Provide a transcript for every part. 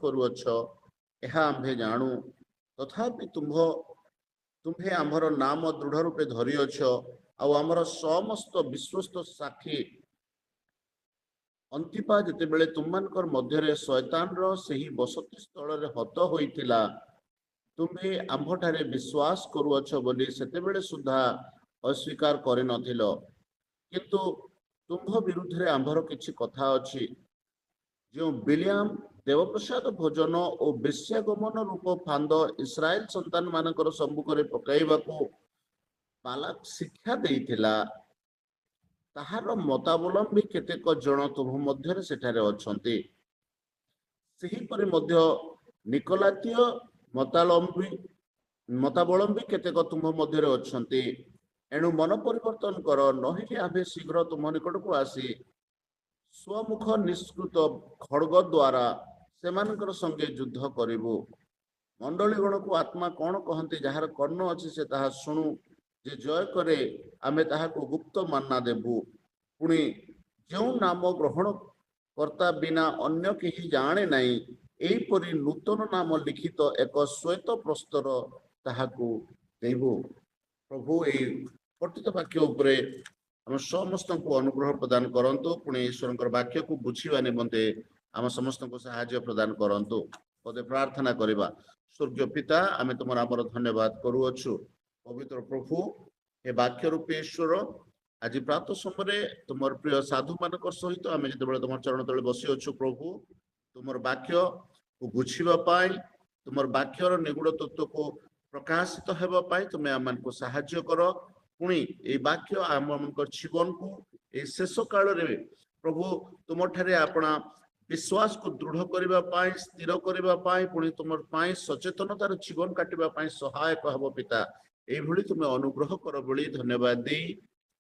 କରୁଅଛ ଏହା ଆମ୍ଭେ ଜାଣୁ। ତଥାପି ତୁମ୍ଭେ ଆମର ନାମ ଦୃଢ଼ ରୂପେ ଧରିଅଛ ଆଉ ଆମର ସମସ୍ତ ବିଶ୍ୱସ୍ତ ସାକ୍ଷୀ ଅନ୍ତିପା ଯେତେବେଳେ ତୁମମାନଙ୍କର ମଧ୍ୟରେ ଶୟତାନର ସେହି ବସତି ସ୍ଥଳରେ ହତ ହୋଇଥିଲା, ତୁମ୍ଭେ ଆମ୍ଭଠାରେ ବିଶ୍ୱାସ କରୁଅଛ ବୋଲି ସେତେବେଳେ ସୁଦ୍ଧା ଅସ୍ୱୀକାର କରିନଥିଲ। କିନ୍ତୁ ତୁମ୍ଭ ବିରୁଦ୍ଧରେ ଆମ୍ଭର କିଛି କଥା ଅଛି। ଯେଉଁ ବିଲିଆମ ଦେବପ୍ରସାଦ ଭୋଜନ ଓ ବେଶ୍ୟାଗମନ ରୂପ ଫାନ୍ଦ ଇସ୍ରାଏଲ ସନ୍ତାନ ମାନଙ୍କର ସମ୍ମୁଖରେ ପକାଇବାକୁ ବାଲାକ ଶିକ୍ଷା ଦେଇଥିଲା, ତାହାର ମତାବଲମ୍ବୀ କେତେକ ଜଣ ତୁମ୍ଭ ମଧ୍ୟରେ ସେଠାରେ ଅଛନ୍ତି। ସେହିପରି ମଧ୍ୟ ନିକୋଲାତୀୟ ମତାବଲମ୍ବୀ କେତେକ ତୁମ୍ଭ ମଧ୍ୟରେ ଅଛନ୍ତି। ଏଣୁ ମନ ପରିବର୍ତ୍ତନ କର, ନହେଲେ ଆମ୍ଭେ ଶୀଘ୍ର ତୁମ ନିକଟକୁ ଆସି ସ୍ୱମୁଖ ନିଷ୍କୃତ ଖଡ୍ଗ ଦ୍ୱାରା ସେମାନଙ୍କର ସଙ୍ଗେ ଯୁଦ୍ଧ କରିବୁ। ମଣ୍ଡଳୀଗଣକୁ ଆତ୍ମା କଣ କହନ୍ତି, ଯାହାର କର୍ଣ୍ଣ ଅଛି ସେ ତାହା ଶୁଣୁ। ଯେ ଜୟ କରେ ଆମେ ତାହାକୁ ଗୁପ୍ତ ମାନ୍ନା ଦେବୁ। ପୁଣି ଯେଉଁ ନାମ ଗ୍ରହଣ କର୍ତ୍ତା ବିନା ଅନ୍ୟ କେହି ଜାଣେ ନାହିଁ, ଏହିପରି ନୂତନ ନାମ ଲିଖିତ ଏକ ଶ୍ୱେତ ପ୍ରସ୍ତର ତାହାକୁ ଦେବୁ। ପ୍ରଭୁ ଏହି ପଠିତ ବାକ୍ୟ ଉପରେ ଆମ ସମସ୍ତଙ୍କୁ ଅନୁଗ୍ରହ ପ୍ରଦାନ କରନ୍ତୁ। ପୁଣି ଈଶ୍ୱରଙ୍କର ବାକ୍ୟକୁ ବୁଝିବା ନିମନ୍ତେ ଆମ ସମସ୍ତଙ୍କୁ ସାହାଯ୍ୟ ପ୍ରଦାନ କରନ୍ତୁ। ପଦେ ପ୍ରାର୍ଥନା କରିବା। ସ୍ୱର୍ଗୀୟ ପିତା, ଆମେ ତୁମର ଆମର ଧନ୍ୟବାଦ କରୁଅଛୁ। ପବିତ୍ର ପ୍ରଭୁ, ଏ ବାକ୍ୟ ରୂପୀ ଈଶ୍ୱର, ଆଜି ପ୍ରାତ ସମୟରେ ତୁମର ପ୍ରିୟ ସାଧୁ ମାନଙ୍କ ସହିତ ଆମେ ଯେତେବେଳେ ତୁମର ଚରଣ ତଳେ ବସିଅଛୁ, ପ୍ରଭୁ ତୁମର ବାକ୍ୟକୁ ବୁଝିବା ପାଇଁ, ତୁମର ବାକ୍ୟର ନିଗୁଡ ତତ୍ତ୍ୱକୁ ପ୍ରକାଶିତ ହେବା ପାଇଁ ତୁମେ ଆମମାନଙ୍କୁ ସାହାଯ୍ୟ କର। ପୁଣି এই ବାକ୍ୟ ଆମମାନଙ୍କ ଜୀବନକୁ এই ଶେଷ କାଳରେ ପ୍ରଭୁ ତୁମଠାରେ ଆପଣା ବିଶ୍ୱାସକୁ ଦୃଢ଼ କରିବା ପାଇଁ, ସ୍ଥିର କରିବା ପାଇଁ, ପୁଣି ତୁମର ପାଇଁ ସଚେତନତାର ଜୀବନ କାଟିବା ପାଇଁ ସହାୟକ ହେବ ପିତା। এইଭଳି ତୁମେ ଅନୁଗ୍ରହ କର ବୋଲି ଧନ୍ୟବାଦ ଦେଇ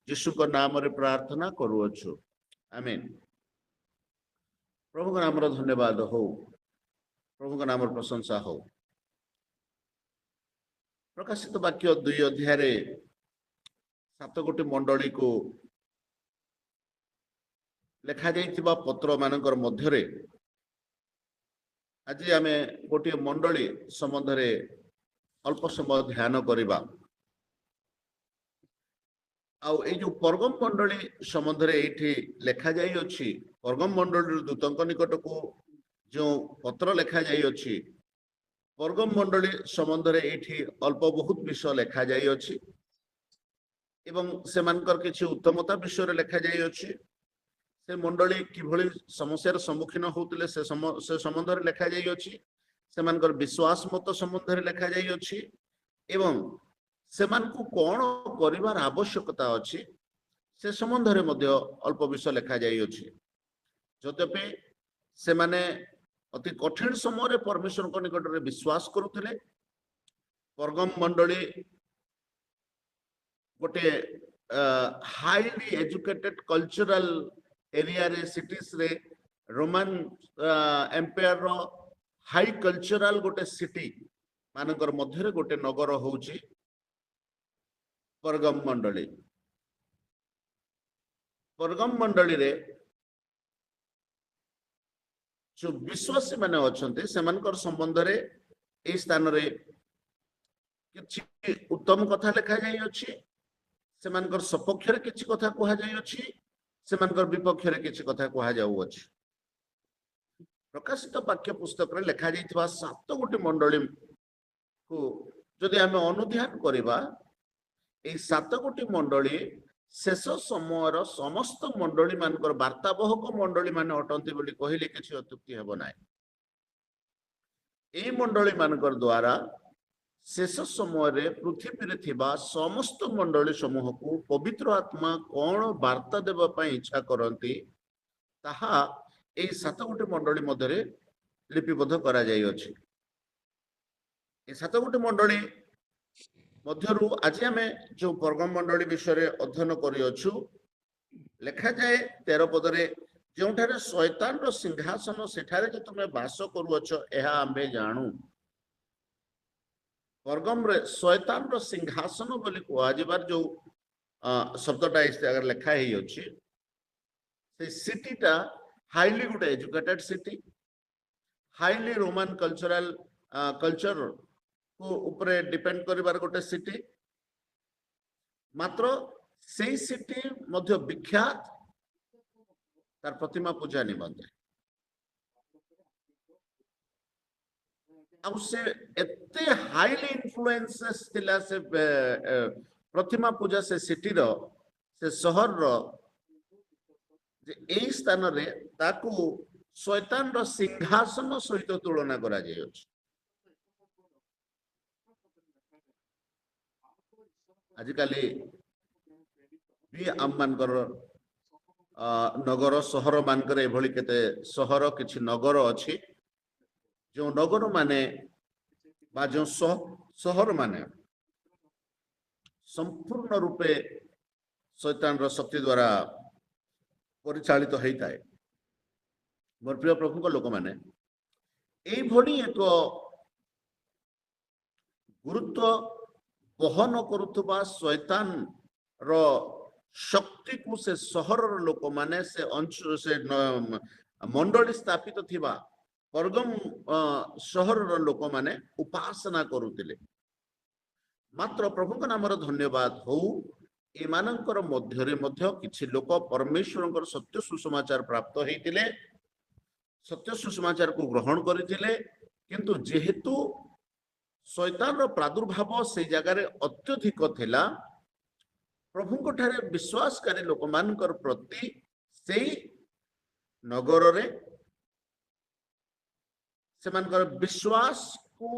ଯୀଶୁଙ୍କ ନାମରେ ପ୍ରାର୍ଥନା କରୁଅଛୁ, ଆମେନ୍। ପ୍ରଭୁଙ୍କ ନାମର ଧନ୍ୟବାଦ ହଉ, ପ୍ରଭୁଙ୍କ ନାମର ପ୍ରଶଂସା ହଉ। ପ୍ରକାଶିତ ବାକ୍ୟ 2 ଅଧ୍ୟାୟରେ 7 ଗୋଟି ମଣ୍ଡଳୀକୁ ଲେଖାଯାଇଥିବା ପତ୍ର ମାନଙ୍କର ମଧ୍ୟରେ ଆଜି ଆମେ ଗୋଟିଏ ମଣ୍ଡଳୀ ସମ୍ବନ୍ଧରେ ଅଳ୍ପ ସମୟ ଧ୍ୟାନ କରିବା। ଆଉ ଏଇ ଯୋଉ ପରଗମ ମଣ୍ଡଳୀ ସମ୍ବନ୍ଧରେ ଏଇଠି ଲେଖାଯାଇଅଛି, ପରଗମ ମଣ୍ଡଳୀର ଦୂତଙ୍କ ନିକଟକୁ ଯେଉଁ ପତ୍ର ଲେଖାଯାଇଅଛି, ପରଗମ ମଣ୍ଡଳୀ ସମ୍ବନ୍ଧରେ ଏଇଠି ଅଳ୍ପ ବହୁତ ବିଷୟ ଲେଖାଯାଇଅଛି ଏବଂ ସେମାନଙ୍କର କିଛି ଉତ୍ତମତା ବିଷୟରେ ଲେଖାଯାଇଅଛି। ସେ ମଣ୍ଡଳୀ କିଭଳି ସମସ୍ୟାର ସମ୍ମୁଖୀନ ହଉଥିଲେ ସେ ସମ୍ବନ୍ଧରେ ଲେଖାଯାଇଅଛି। ସେମାନଙ୍କର ବିଶ୍ୱାସ ମତ ସମ୍ବନ୍ଧରେ ଲେଖାଯାଇଅଛି ଏବଂ ସେମାନଙ୍କୁ କଣ କରିବାର ଆବଶ୍ୟକତା ଅଛି ସେ ସମ୍ବନ୍ଧରେ ମଧ୍ୟ ଅଳ୍ପ ବିଷୟ ଲେଖାଯାଇଅଛି। ଯଦ୍ୟପି ସେମାନେ ଅତି କଠିନ ସମୟରେ ପରମେଶ୍ୱରଙ୍କ ନିକଟରେ ବିଶ୍ୱାସ କରୁଥିଲେ, ପରଗମ ମଣ୍ଡଳୀ ଗୋଟେ ହାଇଲି ଏଜୁକେଟେଡ କଲଚରାଲ ଏରିଆରେ, ସିଟିସରେ, ରୋମାନ ଏମ୍ପାୟାରର ହାଇ କଲଚରାଲ ଗୋଟେ ସିଟି ମାନଙ୍କର ମଧ୍ୟରେ ଗୋଟେ ନଗର ହଉଛି ପରଗମ ମଣ୍ଡଳୀ। ପରଗମ ମଣ୍ଡଳୀରେ ଯୋଉ ବିଶ୍ୱାସୀ ମାନେ ଅଛନ୍ତି ସେମାନଙ୍କର ସମ୍ବନ୍ଧରେ ଏହି ସ୍ଥାନରେ କିଛି ଉତ୍ତମ କଥା ଲେଖାଯାଇଅଛି, ସେମାନଙ୍କର ସପକ୍ଷରେ କିଛି କଥା କୁହାଯାଇଅଛି, ସେମାନଙ୍କର ବିପକ୍ଷରେ କିଛି କଥା କୁହାଯାଉଅଛି। ପ୍ରକାଶିତ ବାକ୍ୟ ପୁସ୍ତକରେ ଲେଖାଯାଇଥିବା 7 ଗୋଟି ମଣ୍ଡଳୀକୁ ଯଦି ଆମେ ଅନୁଧ୍ୟାନ କରିବା, এই 7 ଗୋଟି ମଣ୍ଡଳୀ ଶେଷ ସମୟର ସମସ୍ତ ମଣ୍ଡଳୀ ମାନଙ୍କର ବାର୍ତ୍ତାବହକ ମଣ୍ଡଳୀ ମାନେ ଅଟନ୍ତି ବୋଲି କହିଲେ କିଛି ଅତ୍ୟୁକ୍ତି ହେବ ନାହିଁ। এই ମଣ୍ଡଳୀ ମାନଙ୍କର ଦ୍ୱାରା ଶେଷ ସମୟରେ ପୃଥିବୀରେ ଥିବା ସମସ୍ତ ମଣ୍ଡଳୀ ସମୂହକୁ ପବିତ୍ର ଆତ୍ମା କଣ ବାର୍ତ୍ତା ଦେବା ପାଇଁ ଇଚ୍ଛା କରନ୍ତି ତାହା এই 7 ଗୋଟି ମଣ୍ଡଳୀ ମଧ୍ୟରେ ଲିପିବଦ୍ଧ କରାଯାଇଅଛି। এই 7 ଗୋଟି ମଣ୍ଡଳୀ ମଧ୍ୟରୁ ଆଜି ଆମେ ଯୋଉ ପରଗମ ମଣ୍ଡଳୀ ବିଷୟରେ ଅଧ୍ୟୟନ କରିଅଛୁ, ଲେଖାଯାଏ 13 ପଦରେ, ଯେଉଁଠାରେ ଶୟତାନର ସିଂହାସନ ସେଠାରେ ଯେ ତୁମେ ବାସ କରୁଅଛ ଏହା ଆମ୍ଭେ ଜାଣୁ। ପରଗମରେ ଶୟତାନର ସିଂହାସନ ବୋଲି କୁହାଯିବାର ଯୋଉ ଶବ୍ଦଟା ଏ ଜାଗାରେ ଲେଖା ହେଇଅଛି, ସେ ସିଟିଟା ହାଇଲି ଗୋଟେ educated city, highly Roman culture को ऊपर डिपेंड करिवार गोटे सिटी मात्र सेई सिटी मध्य विख्यात तार प्रतिमा पूजा निमंते अब से एते हाईली इन्फ्लुएंसेस थिला से प्रतिमा पूजा से सिटी रो से शहर रो जे एई स्थान रे ताकू शैतान रो सिंहासन सहित तुलना करा जाय अछि आजिकाली भी आम मानकर नगर सहर मानकर एभली केते सहर किछि नगर अछि जो नगर माने बा जो सहर माने संपूर्ण रूपे शैतान रो शक्ति द्वारा परिचालित होता है मोर प्रिय प्रभु को लोक माने एई भली एक गुरुत्व बहन करुवा शैतान रो शक्ति को से सहर लोक माने से अंचल से मंडली स्थापित थिबा परगम सहर लोक माने उपासना करुतिले मात्र प्रभु का नाम धन्यवाद हो एमानंकर मध्यरे मध्य किछि लोक परमेश्वरंकर सत्य सुसमाचार प्राप्त होइतिले सत्य सुसमाचार को ग्रहण करथिले किंतु जेहेतु शैतान रो प्रादुर्भाव से जगह रे अत्यधिक थिला प्रभु को ठारे विश्वासकारी लोक मानकर प्रति सेई नगर रे सेमानकर विश्वास को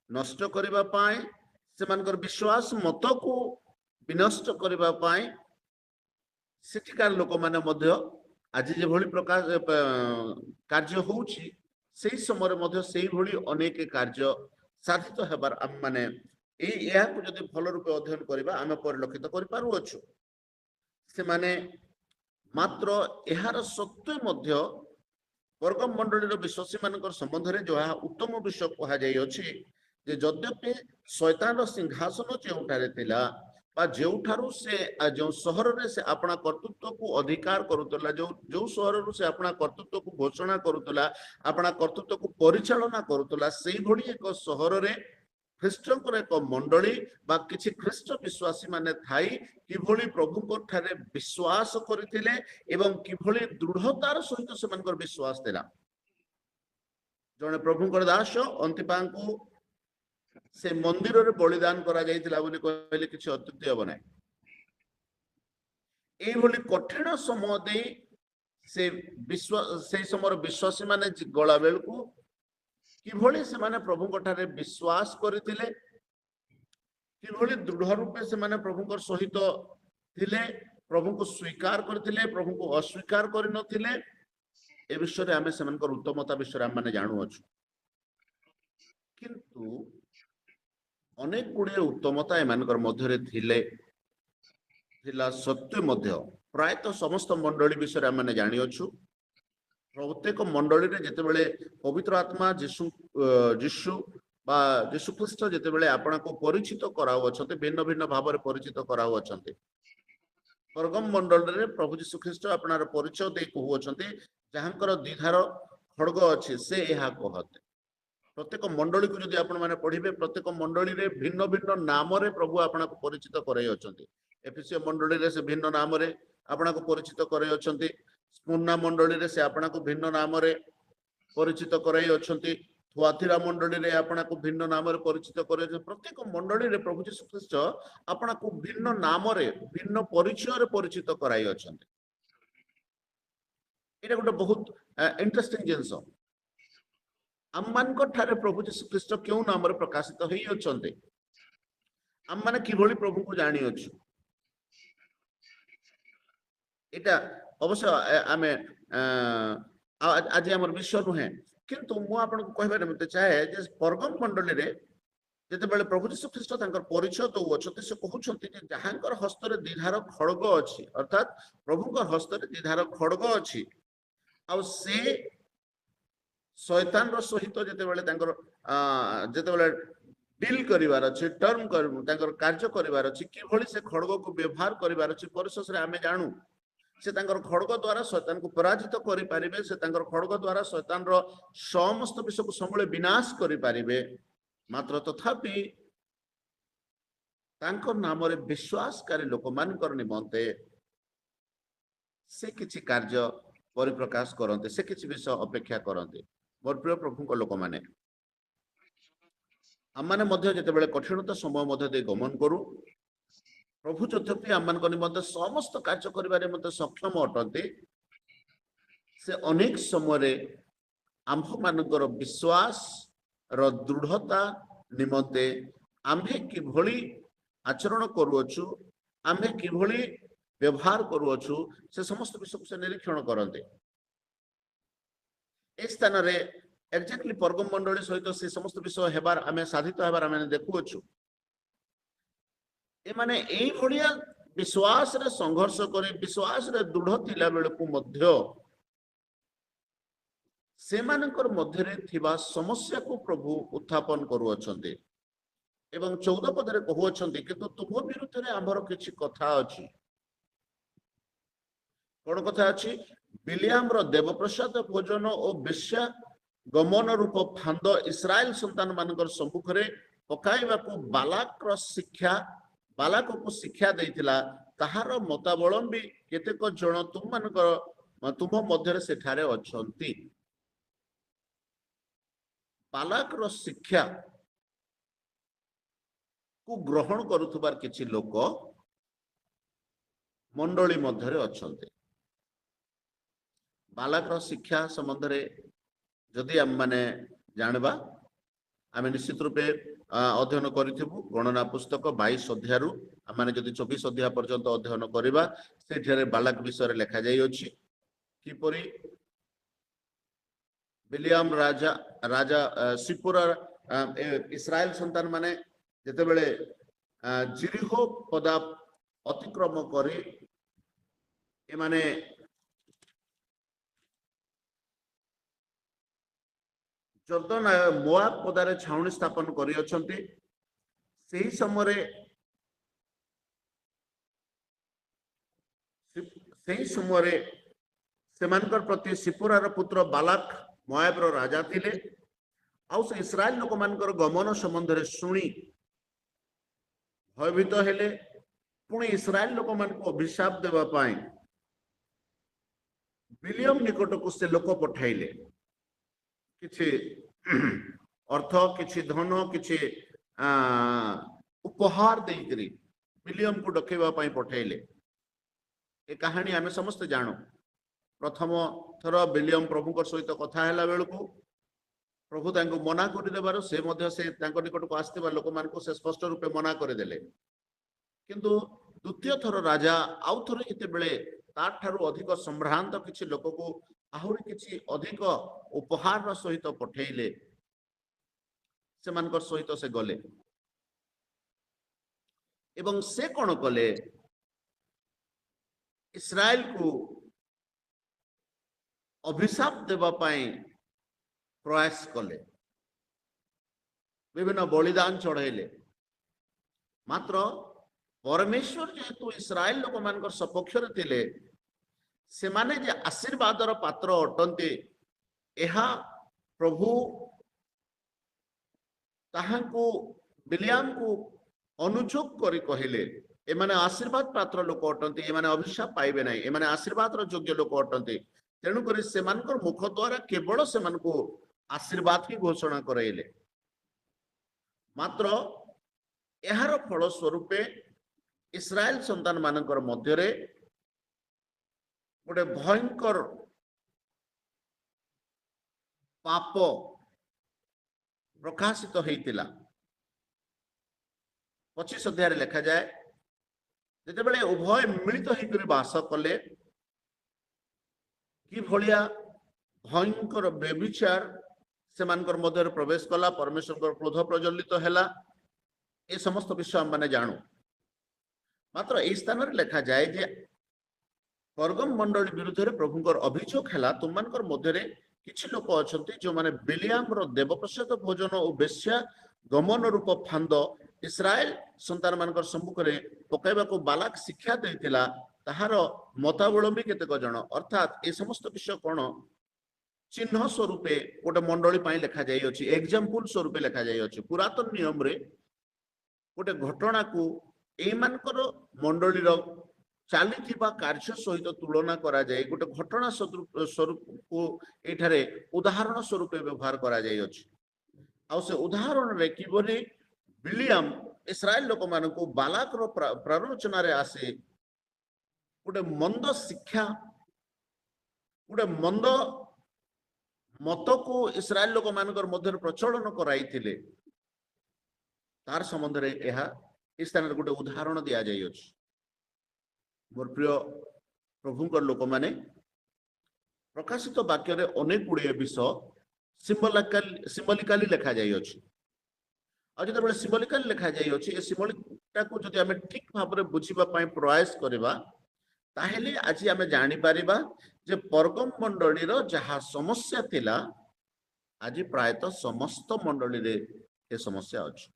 नष्ट करिबा पाए सेमानकर विश्वास मत को विनष्ट करिबा पाए सेठिकार लोक माने मध्य आज जे भली प्रकार कार्य होउछि सेई समय मध्य सेई भली अनेक कार्य साधित हेबार आम माने या जदि भल रूपे अध्ययन करिबा आमे परिलक्षित करि पारु अछु से माने मात्र एहार सत्य मध्य वर्गम मंडली विश्वासी मानकर संबंध रे जो उत्तम विषय कहा जाय अछि जे यद्यपि शैतान सिंहासन जेउठारे थिला बा जेउठारु से जो शहर रे से अपना कर्तृत्व को अधिकार करुतला जो शहर रे से अपना कर्तृत्व को घोषणा करुतला अपना कर्तृत्व को परिचालना करुतला सेई भली एक शहर रे ख्रीष्टंकर एक मंडली बा किछि ख्रीष्ट विश्वासी माने थाई किभली प्रभु को ठारे विश्वास करथिले एवं किभली दृढ़तार सहित सेमानकर विश्वास देला जने प्रभुकर दास अंतिपांकु से मंदिर रे बलिदान करा जायतिला बोली कहले किछि अत्युक्ति हो नै एई भली कठिन समय दे से समय विश्वासी माने गला बेल को किभली से माने प्रभु को ठारे विश्वास करथिले किभली दृढ़ रूपे से माने प्रभु को सहित थिले प्रभु को स्वीकार करथिले प्रभु को अस्वीकार करि नथिले ए विषय रे हमें सेमानकर उत्तमता विषय हम माने जानु अछु किंतु अनेक गुड़े उत्तमता एमानकर मध्य रे थिले थिला सत्य मध्य प्रायतः समस्त मंडली विषय हम माने जानि अछु प्रत्येक मंडली रे जेते बेले पवित्र आत्मा जीशु बा जीशु ख्रीष्ट जेते बेले आपना को परिचित कराउ अछते भिन्न भिन्न भाव रे परिचित कराउ अछते परगम मंडल रे प्रभु जीशु ख्रीष्ट आपनार परिचय दे कहू अछते जहांकर द्विधार खड्ग अछि से एहा कहते प्रत्येक मंडली को जदि आपण माने पढिबे प्रत्येक मंडली रे भिन्न भिन्न नाम रे प्रभु आपना को परिचित कराई अछते एफिसियो मंडली रे से भिन्न नाम रे आपना को परिचित कराई अछते स्मुर्ना मंडली रे से आपना को भिन्न नाम रे परिचित कराई अछंती थुआथिरा मंडली रे आपना को भिन्न नाम रे परिचित कराई प्रत्येक मंडली रे प्रभु यीशु ख्रीष्ट आपना को भिन्न नाम रे भिन्न परिचय रे परिचित कराई अछंती एटा गोटे बहुत इंटरेस्टिंग जिंस हम मान को ठारे प्रभु यीशु ख्रीष्ट क्यों नाम रे प्रकाशित होई अछंती हम माने किभली प्रभु को जानि अछु एटा अवश्य आमे आज हमर विषय नुहे किंतु मु आपन को कहबे मते चाहे जे परगम मंडली रे जते बेले प्रभु यीशु ख्रीष्ट तांकर परिचय तो अछते से कहउछंती जे जहांकर हस्त रे द्विधार खड्ग अछि अर्थात प्रभुकर हस्त रे द्विधार खड्ग अछि आ से शैतान रो सहित जते बेले तांकर जते बेले डील करिवार अछि टर्म कर तांकर कार्य करिवार अछि कि भली से खड्ग को व्यवहार करिवार अछि परिशेष रे हमें जानू से तांकर खड़ग द्वारा शैतान को पराजित करि पारिबे, से तांकर खड़ग द्वारा शैतान रो समस्त विषय को समूले विनाश करि पारिबे। मात्र तथापि तांकर नाम रे विश्वासकारी लोक मानकर निमंते से किछि कार्य परिप्रकाश करते, से किछि विषय अपेक्षा करते। मोर प्रिय प्रभु लोक माने आमने मध्य जेतेबेले कठिनता समय मध्य दे गमन करू, प्रभु यद्यपि आम निमंते समस्त कार्य करिबारे मते सक्षम अटंते, से अनेक समय आम्भ मानकर विश्वास रो दृढ़ता निमंते आम्भे किभଳି आचरण करूअछु, आम्भे किभଳି व्यवहार करूअछु, से समस्त विषय से निरीक्षण करते। ए स्थान रे एक्जेक्टली परगम मंडली सहित से समस्त विषय हेबार आमे साधित हेबार आमे देखुअछु। ए माने एई भलिया विश्वास रे संघर्ष करे, विश्वास रे दृढ़ थिला बेलकु मध्य सेमानकर मध्य रे थिबा समस्या को प्रभु उत्थापन करूअछन्ते। एवं 14 पदरे कहउछन्ते किंतु तुम विरुद्ध रे आमर किछि कथा अछि। कोन कथा अछि? बिलियाम रो देवप्रसाद भोजन और बेश्या गमन रूप फांद इस्राएल संतान मानकर सम्मुख रे पकाइबा को बालाक रो शिक्षा, बालाक को शिक्षा देइतिला, ताहार मतावलंबी केतेक जण तुम मानकर तुम मध्य रे सेठारे अछन्ति। बालाक रो शिक्षा को ग्रहण करुथबार किछि लोक मंडली मध्य रे अछन्ति। बालाक रो शिक्षा संबंध रे जदि आम माने जानबा, आमे निश्चित रूपे अध्ययन करिथिबु। गणना पुस्तक 22 अध्याय रु आमे जदि 24 अध्याय पर्यंत अध्ययन करिबा, सेठरे बालाक विषय रे लिखा जाई अछि किपरि बिलियाम राजा राजा सिपुरा इस्राएल संतान माने जेतेबेले जिरिहो पदा अतिक्रम करे, ए माने जर्दन मोआब पदारे छाउनी स्थापन करि अछन्ति। सेही समय सेमानकर प्रति सिपुरार पुत्र बालाक मोआब रो राजा थिले। आउ से इस्राएल लोक मानकर गमन संबंध रे सुनी भयभीत हेले। पुणी इस्राएल लोक मान को अभिशाप देवा पाई बिलियम निकट को से लोक पठाइले। किछि अर्थ, किछि धन, किछि उपहार देइकरी बिलियम को डकेबा पाई पठाइले। ए कहानी आमे समस्त जानो। प्रथम थर बिलियम प्रभु सहित कथा हैला बेलको प्रभु तांको मना करि देबारो से मध्य से तांको निकट को आस्थिबा लोक मान को से स्पष्ट रूपे मना कर देले। किंतु द्वितीय थर राजा आउ थर केते बेले तार ठारू अधिक संभ्रांत किछि लोक को आहुरी किछि अधिक उपहार सहित पठेइले। से मानकर सहित से गले एवं से कोन कले, इस्राएल को अभिशाप देवा पाई प्रयास कले, विभिन्न बलिदान चढ़ाइले। मात्र परमेश्वर जेहेतु इस्राएल लोक मानकर सपक्ष रे थिले, से माने जे आशीर्वादर पात्र अटंती, एहा प्रभु ताहांको बिलियाम को अनुचोक करी कहिले, ए माने आशीर्वाद पात्र लोक अटंती, ए माने अभिशाप पाइबे नाही, ए माने आशीर्वादर योग्य लोक अटंती। तेणु करी सेमानकर मुख द्वारा केवल सेमानको आशीर्वाद की घोषणा कराइले। मात्र एहार फल स्वरूपे इस्राएल संतान मानकर मध्य रे गोटे भयंकर पाप प्रकाशित होइतिला। 25 अध्याय लिखा जाए, जेतेबेले उभय मिलित होइकरी वास कले, कि भलिया भयंकर व्यभिचार सेमानकर मध्य प्रवेश कला, परमेश्वर क्रोध प्रज्वलित हैला। ए समस्त विषय हम माने जानू। मात्र ए स्थान रे लिखा जाए जे परगम मंडली विरुद्ध रे प्रभुकर अभियोग हैला, तुम मानकर मध्य रे किछि लोक अछंती जो माने बिलियाम रो देवप्रसाद भोजन और बेश्या गमन रूप फांद इस्राएल संतान मानकर सम्मुख रे पकाइबा को बालाक शिक्षा देइतिला, ताहार मतावलंबी केतेक जन अर्थात ए समस्त विषय कौन चिन्ह स्वरूपे गोटे मंडली लिखा जाइए एग्जाम्पल स्वरूपे लिखा जाइए पुरातन नियम रे गोटे घटना को एमानकर मंडली चली कार्य सहित तुलना करा जाए गोटे घटना स्वरूप को एठारे उदाहरण स्वरूप व्यवहार करा जाए आ से उदाहरण रे किबरी विलियम इस्राएल लोक मान को बालाक रो प्ररोचना रे आसे गोटे मंद शिक्षा गोटे मंद मत को इस्राएल लोक मानकर मध्य प्रचलन कराई तार संबंध रे यह इस स्थान गोटे उदाहरण दिया जाय मोर प्रिय प्रभुंकर लोक माने प्रकाशित वाक्य रे अनेक गुड़े विषय सिंबलिकाली लिखा जाय आज जो सिंबलिकाली लिखा जाय सिंबलिका को जदि आम ठीक भाव में बुझा प्रयास करवा ताहेले आज आम जानी पारिबा जे परगम मंडली रो जहा समस्या थिला आज प्रायतः समस्त मंडली रे ए समस्या अछि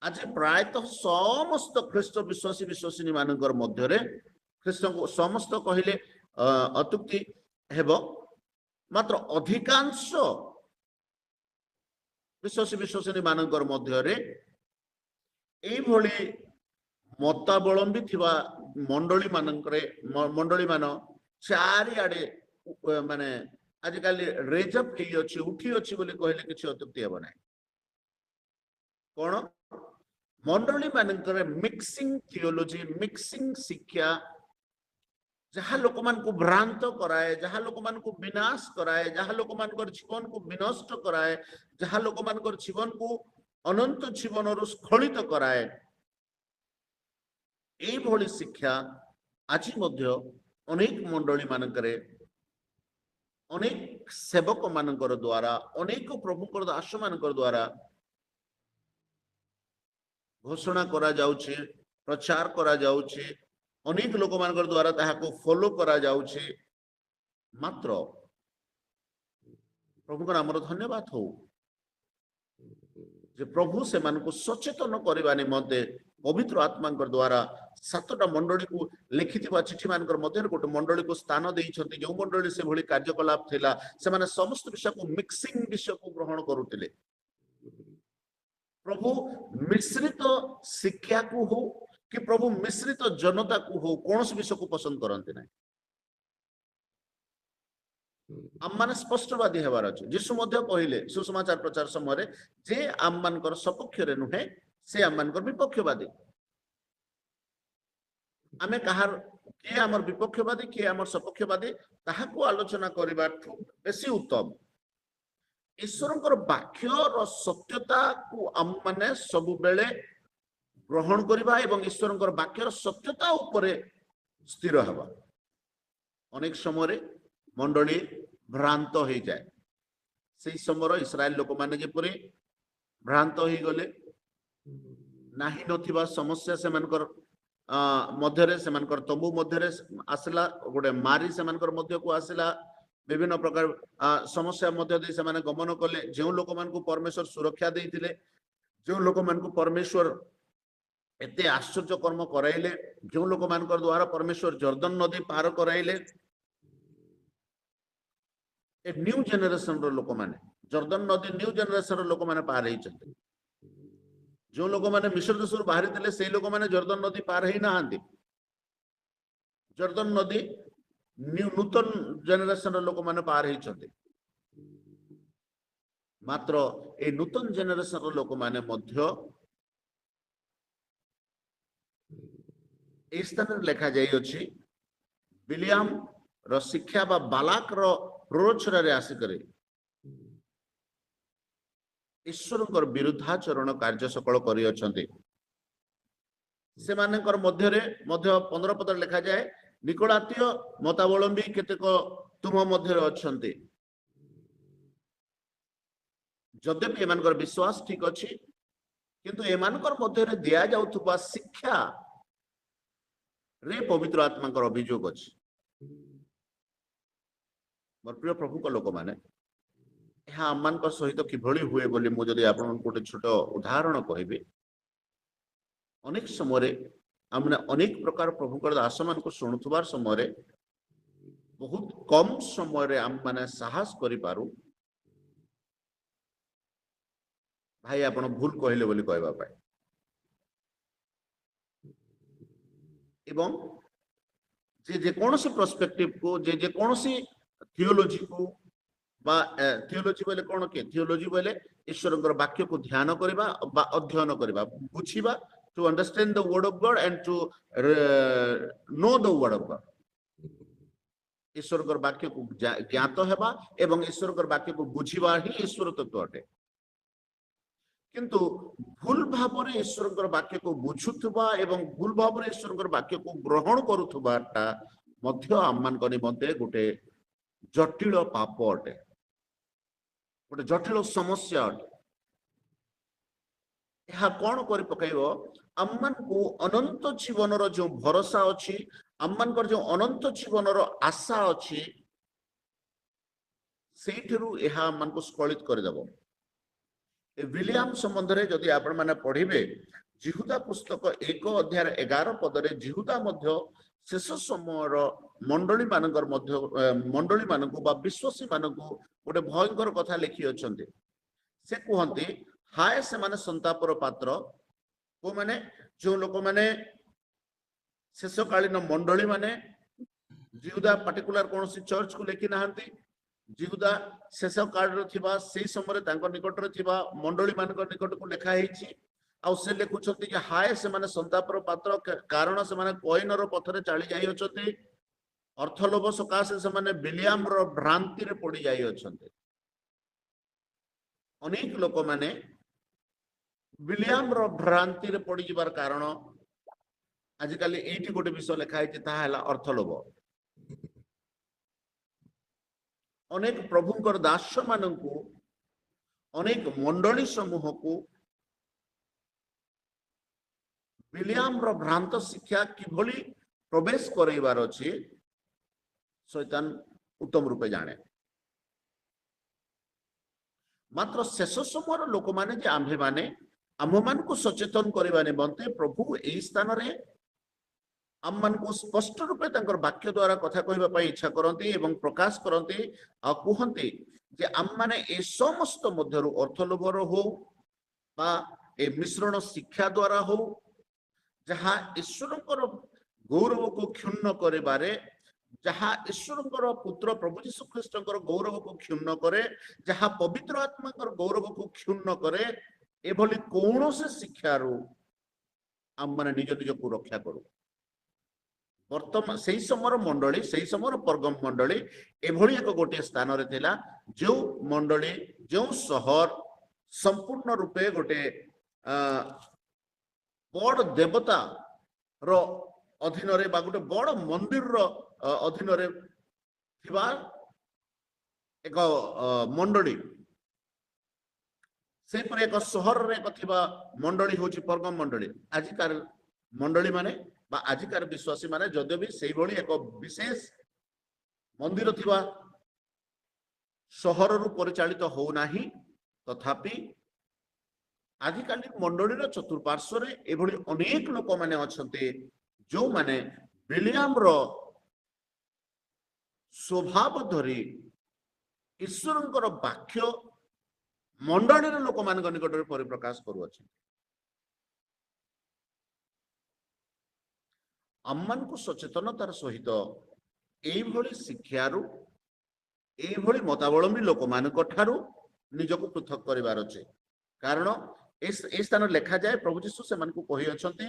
आज प्रायतः समस्त ख्रीष्ट विश्वासी विश्वासिनी मानकर मध्य रे ख्रीष्ट को समस्त कहले अत्युक्ति हेबो मात्र अधिकांश विश्वासी विश्वासिनी मानकर मध्य रे एई भली मतावलंबी थिबा मंडली मंडली मान चारिआडे माने आजिकल रेजअप उठी अच्छी बोली कहले किसी अत्युक्ति हेब ना कौन मंडली मानकर मिक्सिंग थियोलॉजी मिक्सिंग शिक्षा जहाँ लोक मान को भ्रांत कराए जहाँ लोक मान को विनाश कराए जहाँ लोक मान जीवन को विनष्ट कराए जहाँ लोक मान जीवन को अनंत जीवन स्खलित कराए एई भली शिक्षा आज मध्य अनेक मंडली मानकरे अनेक सेवक मानकर द्वारा अनेक प्रभुकर दास मानकर द्वारा घोषणा करा जाउछे प्रचार करा जाउछे अनेक लोक मानकर द्वारा ताहाको फॉलो करा जाउछे मात्र प्रभुकर आमर धन्यवाद हो जे प्रभु से मानको सचेतन करबा निमंते पवित्र आत्मा द्वारा सातटा मंडली को लिखि चिठी मानकर मध्य गोटे मंडली को स्थान देइछंती जो मंडली से भली कार्यकलाप थिला से माने समस्त विषय को मिक्सिंग विषय को ग्रहण करुतिले प्रभु मिश्रित शिक्षा को हो कि प्रभु मिश्रित जनता को हो कौन विषय को पसंद करते ना आम मान स्पष्टवादी हेबार अच्छे जीशु मध्य कहले सुसमाचार प्रचार समय जे आम मानकर सपक्ष नुहे से आम मानकर विपक्षवादी आमे कहार किए आमर विपक्षवादी किए आमर सपक्षवादी ताहाको आलोचना करबा बेसी उत्तम ईश्वर वाक्यर सत्यता को आम माने सब बेले ग्रहण करबा एवं ईश्वर वाक्यर सत्यता उपरे स्थिर हवा अनेक समय मंडली भ्रांत हो जाए से समय इस्राएल लोक माने जेपरि भ्रांत हो गले नाही नथिबा समस्या से मानकर मध्यरे से मानकर तंबू मध्यरे आसला गोटे मारी से मानकर मध्य को आसला विभिन्न प्रकार समस्या मध्य दे से माने गमन कले जो लोक मान को परमेश्वर सुरक्षा देइथिले जो लोक मान को परमेश्वर एते आश्चर्य कर्म कराइले जो लोक मानकर द्वारा परमेश्वर जर्दन नदी पार कराइले ए न्यू जनरेशन रो लोक माने जर्दन नदी न्यू जनरेशन रो लोक माने पार हेइ छथि जो लोक माने मिस्र देश बाहरी थे से लोक माने जर्दन नदी पार ही नहांती जर्दन नदी नूतन जेनेरेशन लोक माने पार ही छथि मात्र ए नूतन जेनेरेशन लोक माने मध्य ए स्थान लिखा जाई अछि विलियम रो शिक्षा बा बालाक रो प्ररोचना रे आसी करे ईश्वर विरुद्धाचरण कार्य सकल करियछन्ति से मानकर मध्य 15 पद लिखा जाए निकोलातीय मतावलंबी केतेक तुम मध्य अच्छन्ति जद्यपि एमानकर विश्वास ठीक अछि किंतु एमानकर मध्य दिया जाउथुबा शिक्षा रे पवित्र आत्मा अभियोग अछि मोर प्रिय प्रभु को लोक माने यहाँ आम सहित किभली हुए बोली मुझे गोटे छोट उदाहरण कहबी अनेक समय आमने अनेक प्रकार प्रभु दास मान को शुणुवार समय बहुत कम समय आम मैंने साहस करि पारू भाई आपण भूल कहले बोली कहबा पाए एवं जे कौन सी पर्सपेक्टिव को जे कौन सी थियोलॉजी को बा थियोलॉजी बोले कौन के थियोलॉजी बोले ईश्वर वाक्य को ध्यान करबा बा अध्ययन करबा बुझिबा to understand the word of God and to know the word of God ईश्वर वाक्य को ज्ञात हेबा एवं ईश्वर वाक्य को बुझिबा ही ईश्वर तत्व अटे किंतु भूल भाव ईश्वर वाक्य को बुझुवा एवं भूल भाव ईश्वर वाक्य को ग्रहण करुवाटा आम मान निमंते गोटे जटिल पाप अटे गोटे जटिल समस्या अटे यह कौन कर पकड़ आम मान को अनंत जीवन जो भरोसा अच्छी आम मान जो अनंत जीवन आशा अच्छी से आम मान को स्खलित करदेव विलियम संबंध में जदि आपण माने पढ़िबे जिहुदा पुस्तक 1 अध्याय 11 पदरे जिहुदा मध्य शेष समय मंडली मानकर मध्य मंडली मानकु बा विश्वासी मानकु गोटे भयंकर कथा लिखि अछंती से कहंती हाय से माने संतापर पात्र को माने जो लोक माने शेषकालीन मंडली माने जिहुदा पर्टिकुलर कौन सी चर्च को लिखि नाहंती जिहुदा शेष काल से समय निकट मंडली मान निकट को लिखा से लिखुंट हाय से माने संतापर पात्र कारण से माने कईनर पथरे चली जाई अर्थलोभ सकाशे से माने विलियम भ्रांति रे पड़ी जाई अनेक लोक माने विलियम भ्रांति रे पड़ी जिबार कारण आजिकल एठी गोटे विषय लिखाई अर्थलोभ अनेक प्रभुंकर दास मानू अनेक मंडली समूह को विलियम भ्रांत शिक्षा किभली प्रवेश करैबार अछि शैतान उत्तम रूपे जाने मात्र शेष समय लोक माने जे आम्भे माने आम मान को सचेतन करबा निमंते प्रभु एई स्थान रे आम मान को स्पष्ट रूपे तंकर वाक्य द्वारा कथा कहबा पई इच्छा करंती एवं प्रकाश करंती आ कहंती जे आम माने ए समस्त मध्यरु अर्थलोभर हो बा ए मिश्रण शिक्षा द्वारा हो जहाँ ईश्वरंकर गौरव को क्षुण्ण करिबारे जहाँ ईश्वरंकर पुत्र प्रभु यीशु ख्रीष्टंकर गौरव को क्षुण्ण करे जहाँ पवित्र आत्माकर गौरव को क्षुण्ण करे एभली कौनसी शिक्षारु आम माने निज निज को रक्षा करू वर्तमान से समय मंडली से समय परगम मंडली एभली एक गोटे स्थान रे थिला जो मंडली जो शहर संपूर्ण रूपे गोटे बड़ देवता रो अधीन रे बा गोटे बड़ मंदिर रो अधीन रे थिबा एक मंडली से पर एक शहर रे थिबा मंडली होची परगम मंडली आजिकार मंडली माने बा आजिकार विश्वासी माने जदि भी से भली एक विशेष मंदिर थिबा शहर रु परिचालित हो नाही तथापि आजिकाल मंडली चतुर्पार्श्व रे एभली अनेक लोक माने अछंते जो माने विलियम रो स्वभाव धरी ईश्वरंकर वाक्य मंडली रे लोक मान निकट रे परिप्रकाश करू अछि आममान को सचेतनतार सहित एभली शिक्षारु एभली मतावलंबी लोक मानक ठारू निजको पृथक करिवार अछि कारण ए स्थान लेखा जाए प्रभु यीशु से मानकु कहि अछंती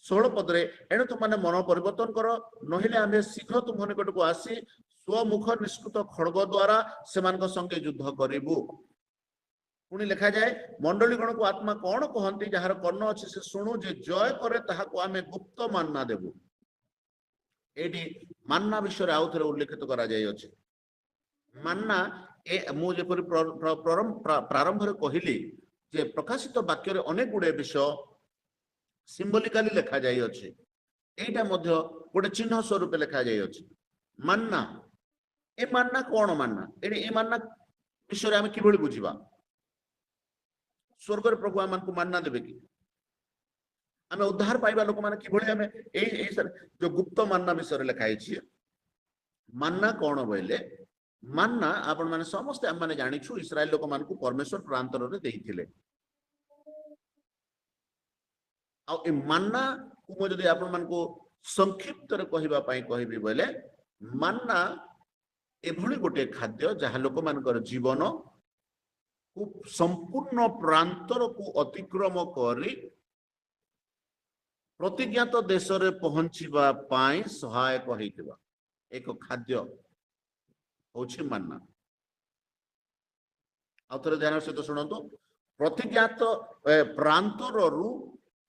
16 पदरे एणु तुमने मन परिवर्तन कर नहिले आमे शीघ्र तुम निकट को आसी स्वमुख निष्कृत खड्ग द्वारा सेमानक संगे युद्ध करिबु पुणी लिखा जाए मंडली गण को आत्मा कौन कहती जार कर्ण अच्छे से शुणु जे जय करे ताहाको आमे गुप्त मान्ना देबु एटी मान्ना विषय आउ थे उल्लेखित करा जाय अछि मान्ना ए मु जेपरि प्रारंभ रे कहिली जे प्रकाशित वाक्य रे अनेक गुडे विषय सिंबलिकली लिखा जाय अछि एटा मध्य गोटे चिन्ह स्वरूप लिखा जाय अछि मान्ना ए मान्ना कौन मान्ना ए मान्ना विषय रे आमे किभली बुझिबा स्वर्ग रे प्रभु आमान को मान्ना देबे कि आम उद्धार पाइबा लोक मैंने किभली आम जो गुप्त मान्ना विषय लिखाई मान्ना कौन बोले मान्ना आपण मैंने समस्ते आम मैंने जानिछु इस्राएल लोक मान परमेश्वर प्रांतर रे देइथिले आ मान्ना को मु जदि आपण मान संक्षिप्त रे कहिबा पई कहबी बोले मान्ना एभली गोटे खाद्य जहाँ लोक मानकर जीवन को संपूर्ण प्रांतर को अतिक्रम करी प्रतिज्ञात देश रे पहुंचीबा पाई सहायक होइतिबा एक खाद्य होछि मान्ना। आउथरे ध्यान सहित शुणतु प्रतिज्ञात प्रांतर रु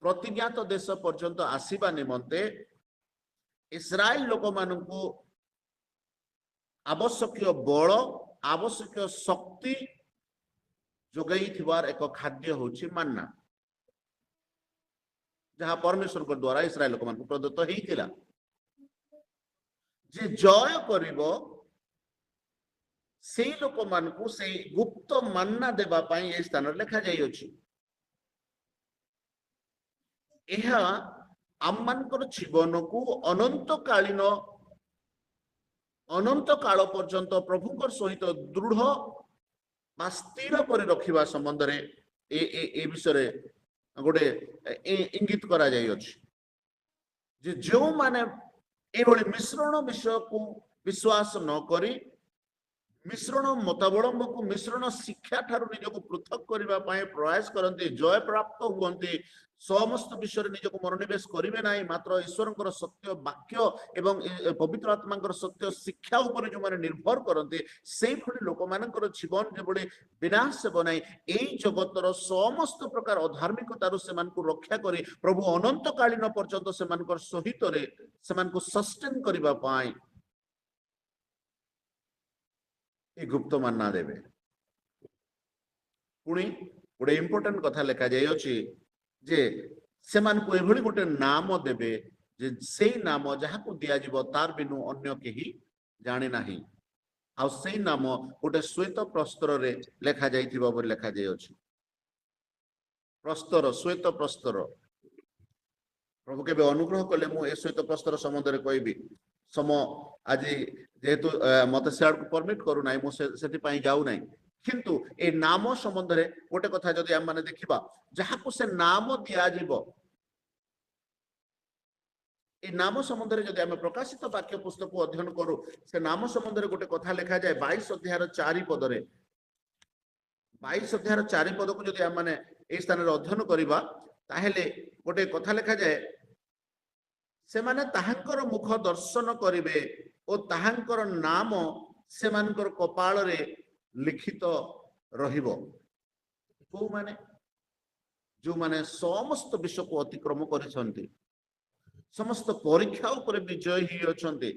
प्रतिज्ञात देश पर्यंत आसीबा निमंते इस्राएल लोक मानकु आवश्यक बल आवश्यक शक्ति जोगई थिबार एक खाद्य होछि मान्ना जहाँ परमेश्वर को द्वारा इस्राएल लोक मान प्रदत्त होइतिला जे जय करिवो सेई लोक मान को सेई गुप्त मान्ना देबा पई ए स्थान लिखा जाई अछि। एहा आम मानकर जीवन को अनंत काल पर्यंत प्रभुकर सहित दृढ़ बा स्थिर कर रखिबा संबंध रे ए विषय गोटे इंगित करा जाई अछि जे जो माने एभली मिश्रण विषय को विश्वास न करी मिश्रण मतावलंब को मिश्रण शिक्षा ठारू निजको पृथक करबा पई प्रयास करंती जय प्राप्त हुअंती समस्त विषय निजको मनोनिवेश करिवे नाही मात्र ईश्वरंकर सत्य वाक्य एवं पवित्र आत्मांकर सत्य शिक्षा ऊपर जो माने निर्भर करंती सेई भली लोक मानकर जीवन जेबळे विनाश हेबो नाही एई जगतर समस्त प्रकार अधार्मिकतारु सेमान को रक्षा करी प्रभु अनंत कालीन पर्यंत सेमानकर सहित रे सेमान को सस्टेन करबा पई ए गुप्त मान्ना देवे। पुणी गोटे इंपोर्टेंट कथा लिखा जाय अछि जे सेमान को एभली गोटे नाम देवे जे सेई नाम जहा को दिया जिवो तार बिनु अन्य केही जाने नाही आ सेई नाम गोटे श्वेत प्रस्तर रे लिखा जाइथिबो बोली लिखा जाय अछि। प्रस्तर श्वेत प्रस्तर प्रभु केबे अनुग्रह कले मु ए श्वेत प्रस्तर संबंध रे कहबी सम आज जेहेतु मत सियाड़ को परमिट करू नाही मु सेति पई जाऊ नाही किंतु ए नाम संबंध रे गोटे कथा जदि हम माने देखिबा जहा को से नाम दिया जिवो ए नाम संबंध रे जदि हम प्रकाशित वाक्य पुस्तक को अध्ययन करू से नाम संबंध रे गोटे कथा लिखा जाय 22 अध्याय 4 पद रे 22 अध्याय 4 पद को जदि हम माने ए स्थान रे अध्ययन करिबा ताहेले गोटे कथा लिखा जाय से माने ताहांकर मुख दर्शन करिवे ओ ताहांकर नाम से मानकर कपाल रे लिखित रहिबो को माने जो माने समस्त विश्व को अतिक्रम करिसंती समस्त परीक्षा ऊपर विजय ही अछंती।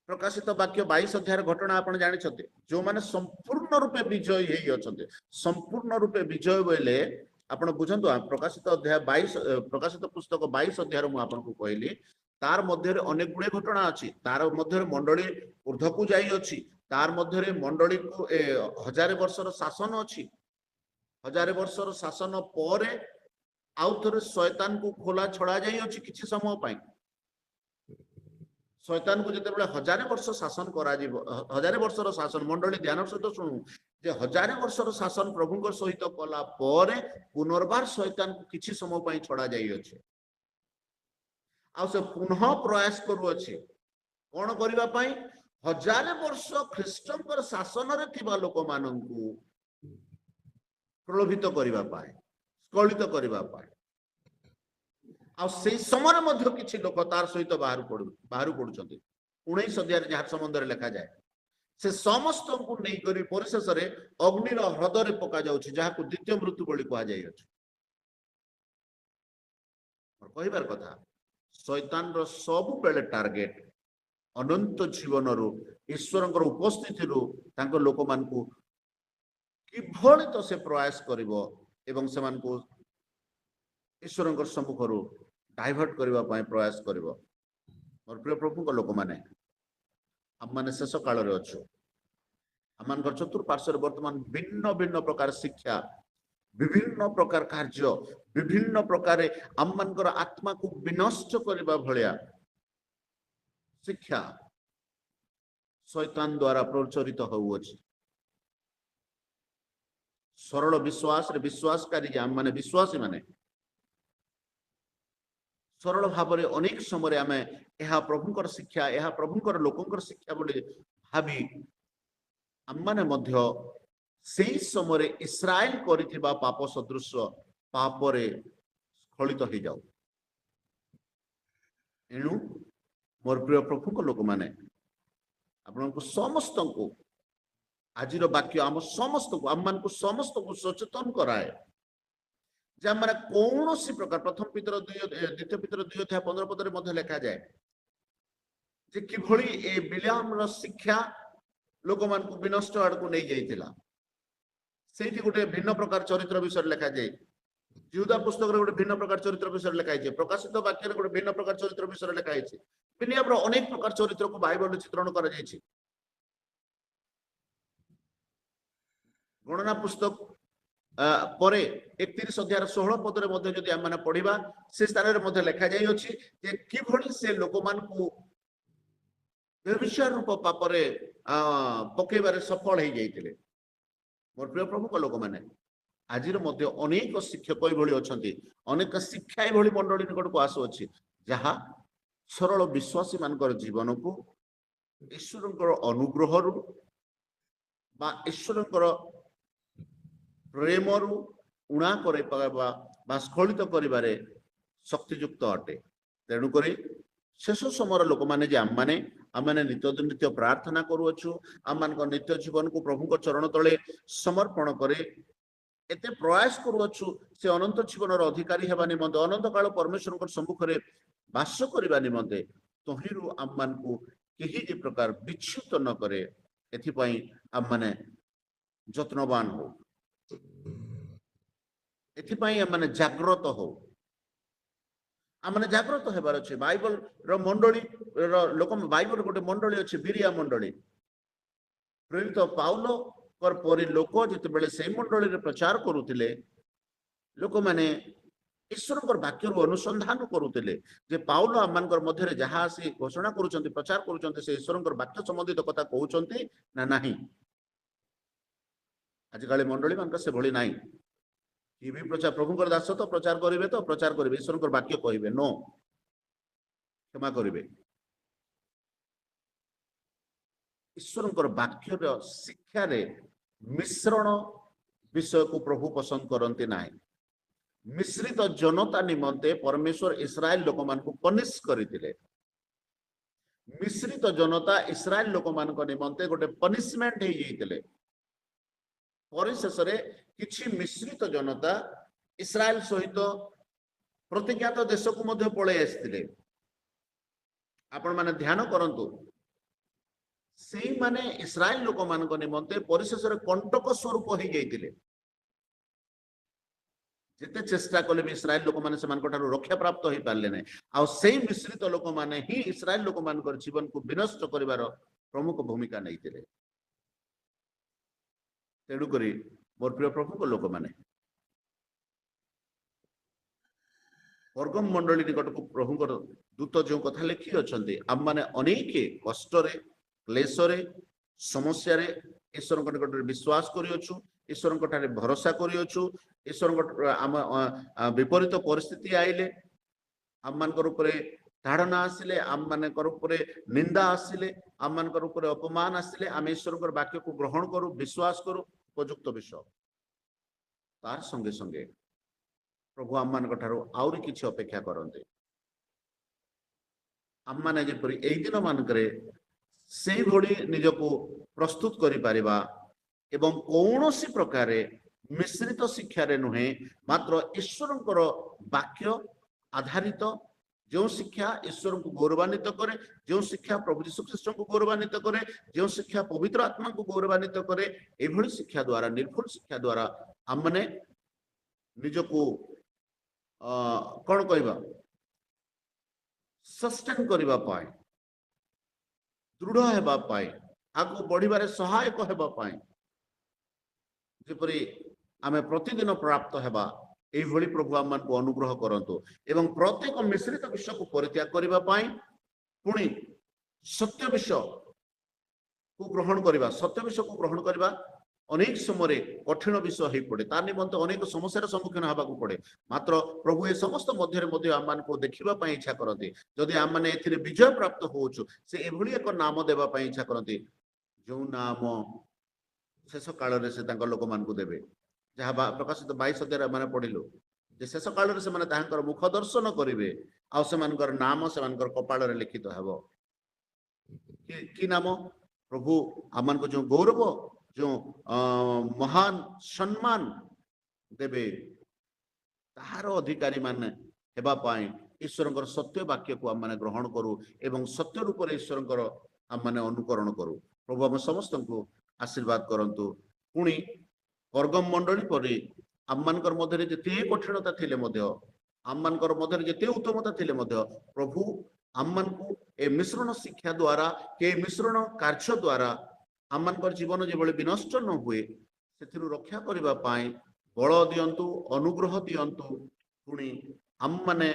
प्रकाशित वाक्य 22 अध्याय घटना आपण जानि छथि जो माने संपूर्ण रूपे विजय ही अछंती संपूर्ण रूपे विजय बोले आपण बुझंतु प्रकाशित अध्याय 22 प्रकाशित पुस्तक 22 अध्याय मु आपण को कहली तार मध्य रे अनेक गुणे घटना अछि तार मध्य रे मंडली ऊर्ध्व को जाई अछि तार मध्य रे मंडली को 1000 वर्षर शासन अछि 1000 वर्षर शासन परे आउथरे शैतान को खोला छड़ा जाई अछि किछि समय पई शैतान को जते बेले 1000 वर्ष शासन करा जिवो 1000 वर्षर शासन मंडली ध्यान सहित सुनु जे 1000 वर्षर शासन प्रभुंकर सहित कला परे पुनर्बार शैतान को किछि समय पई छड़ा जाई अछि आ से पुनः प्रयास करू अछि कोन करिबा पई 1000 वर्ष ख्रीष्टंकर शासन रे थिबा लोक माननकु प्रलोभित करिबा पई स्खलित करिबा पई आ से समय मध्य किछि लोक तार सहित बाहर पडुछंती 19 अध्याय जहा संबंध रे लिखा जाय से समस्त को नहीं करी परिशेष रे अग्निर ह्रद रे पका जाउछि जहा को द्वितीय मृत्यु बोली कहा जाय अछि। और कहिबार कथा शैतान रो सब बेले टार्गेट अनंत जीवन रो ईश्वरंकर उपस्थिति रो तांको लोक मान को किभली तो से प्रयास करिवो एवं से मान को ईश्वरंकर सम्मुख रो डाइवर्ट करबा पय प्रयास करिवो। और प्रिय प्रभु को लोक माने हम माने शेष काल रे अछु हम मान चतुर्पार्श्व वर्तमान भिन्न भिन्न प्रकार शिक्षा विभिन्न प्रकार कार्य विभिन्न प्रकार आम मानकर आत्मा को विनष्ट करने भलिया शिक्षा शैतान द्वारा प्रचलित होउछि। सरल विश्वास रे विश्वासकारी आम माने विश्वासी माने सरल भाव में अनेक समय आम यह प्रभुंकर शिक्षा यह प्रभुंकर लोकंकर शिक्षा बोली भावी आम माने मध्य सेही समय इस्राएल करिथिबा पाप सदृश पापरे स्खलित हो जाऊ। एणु मोर प्रिय प्रभुंक लोक माने आपनको समस्त को आज वाक्य आम समस्त को आम मान को समस्त को सचेतन कराए जे आम कौन प्रकार प्रथम पितर द्वितीय पितर 2 अध्याय 15 पदरे मध्य लिखा जाए जे किभली ए बिलाम शिक्षा लोक मान को विनष्ट आड़ को नहीं जाइतिला। सेठी गोटे भिन्न प्रकार चरित्र विषय लिखा जाए। यहूदा पुस्तक रे गोटे भिन्न प्रकार चरित्र विषय लिखा है। प्रकाशित वाक्य रे गोटे भिन्न प्रकार चरित्र विषय लिखा है। बिनियाम रो अनेक प्रकार चरित्र को बाइबल चित्रण करा जायछि। गणना पुस्तक परे 31 अध्याय 16 पदरे मध्य जदि आम माने पढ़िबा से स्थान रे मध्य लिखा जाय अछि जे किभली से लोक मान को व्यभिचार रूप पापरे पकेबारे सफल हो जाइतिले। मोर प्रिय प्रभु को लोक माने आज अनेक शिक्षक अच्छा अनेक शिक्षा यह मंडली निकट को आसु अच्छी जहाँ सरल विश्वासी मान जीवन को ईश्वर अनुग्रह ईश्वर प्रेम उणा कर स्खलित कर शक्तियुक्त अटे। तेणुक शेष समय लोक मैंने आम मैंने नित्य नित्य प्रार्थना करुअछु आम मान नित्य जीवन को प्रभु को चरण तले समर्पण करे एते प्रयास करुअछु से अनंत जीवन अधिकारी हेबा निमंते अनंत काल परमेश्वर सम्मुख में वास करबा निमंते तहिरु आम मान को केही जे प्रकार विच्युत न करे एथिपई आम माने जत्नवान हो एथिपई आम माने जागृत हो आमने जागृत हेबार अच्छे। बाइबल रो मंडली लोक बाइबल गोटे मंडली अच्छे बिरिया मंडली प्रेरित पाउलो कर परि लोक जिते बेले से मंडली रे प्रचार करुतिले लोक माने ईश्वर वाक्य अनुसंधान करुतिले जे पाउलो आमनकर मध्य जहाँ आसी घोषणा करुचंती प्रचार करुचंती से ईश्वर वाक्य संबंधित कथा कहउचंती ना नाही। आजिकाली मंडली मान से भली नाही कि भी प्रचार प्रभुंकर दास तो प्रचार करेंगे ईश्वर वाक्य कहे नो क्षमा करेंगे। ईश्वर वाक्य शिक्षा रे मिश्रण विषय को प्रभु पसंद करते ना। मिश्रित जनता निमंते परमेश्वर इस्राएल लोक मान को पनिश करते। मिश्रित जनता इस्राएल लोक मान निमंते गोटे पनिशमेंट हो जाते। परिशेष किछि मिश्रित जनता इस्राएल सहित प्रतिज्ञात देश को मध्य पळे आस्थिले। आपण माने ध्यान करंतु सेही माने इस्राएल लोक मान निमंते परिशेष कंटक स्वरूप हो जाइतिले। जिते चेष्टा कले भी इस्राएल लोक माने समान कोठारु रक्षा प्राप्त होई पारले नै। आ सेही मिश्रित लोक माने ही इस्राएल लोक मान जीवन को विनष्ट करिवार प्रमुख भूमिका नैतिले। तेणुक मोर प्रिय प्रभु को लोक मैंने वर्गम मंडली निकट को प्रभुंकर दूत जो कथा लिखी अच्छा आम मैंने अनेक कष्ट क्लेश समस्या ईश्वर निकट विश्वास करियछु ईश्वर भरोसा करियछु ईश्वर आम विपरीत परिस्थिति आइले आम मानकर उपरे ताड़ना आसिले आम मानकर उपरे निंदा आसिले आम मानकर उपरे अपमान आसिले आम ईश्वर वाक्य को ग्रहण करू विश्वास करू उपयुक्त विषय तार संगे संगे प्रभु आम मान आउरी किछि अपेक्षा करते आम माने जेपरि एई दिन मानकरे सेही भली निजको प्रस्तुत करि परिबा एवं कौनसी प्रकार मिश्रित शिक्षा रे नुहे मात्र ईश्वरंकर वाक्य आधारित जो शिक्षा ईश्वर को गौरवान्वित करे जो शिक्षा प्रभु यीशु ख्रीष्ट को गौरवान्वित करे जो शिक्षा पवित्र आत्मा को गौरवान्वित करे एभली शिक्षा द्वारा निर्भुल शिक्षा द्वारा आम माने निजको कौन कहबा सस्टेन करबा पाए दृढ़ हेबा पाए आगु बढ़िबारे सहायक हेबा पाए जेपरि आमे प्रतिदिन प्राप्त हेबा एभଳି प्रभु आमମାନଙ୍କୁ अनुग्रह करंतु एवं प्रत्येक मिश्रित विषय को परित्याग करिबा पाई पुणी सत्य विषय को ग्रहण करबा सत्य विषय को ग्रहण करबा अनेक समय कठिन विषय हो पड़े तार निमंते अनेक समस्या सम्मुखीन हवा पड़े मात्र प्रभु ए समस्त मध्य आम को देखा इच्छा करती जदि आम मैंने विजय प्राप्त होचु से एभली एक नाम देवा इच्छा करती जो नाम शेष काल लोक मान देवे जहाँ प्रकाशित 22 अध्याय मैंने पढ़िलु जे शेष काल से मुख दर्शन करेंगे आर नाम से कपाल लिखित हेब कि नाम प्रभु आम को जो गौरव जो महान सम्मान देवे तार अधिकारी माने हेबा पाई ईश्वर सत्य वाक्य को आम मैंने ग्रहण करूँ एवं सत्य रूप से ईश्वर आम मैंने अनुकरण करूँ प्रभु आम समस्त को आशीर्वाद करंतु पुणी परगम मंडली पर आम मानकर मध्य जिते कठिनता थिले मध्य आम मानकर मध्य जिते उत्तमता थिले मध्य प्रभु आम मान को ए मिश्रण शिक्षा द्वारा के मिश्रण कार्य द्वारा आम मानकर जीवन जो विनष्ट न हुए से रक्षा करने बल दियंतु अनुग्रह दियंतु पुणी आम माने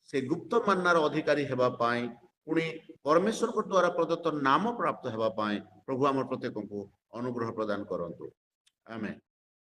से गुप्त मान्नार अधिकारी हेबा पाई पुणी परमेश्वर को द्वारा प्रदत्त नाम प्राप्त हेबा पाई प्रभु आम प्रत्येक को अनुग्रह प्रदान करंतु आमेन।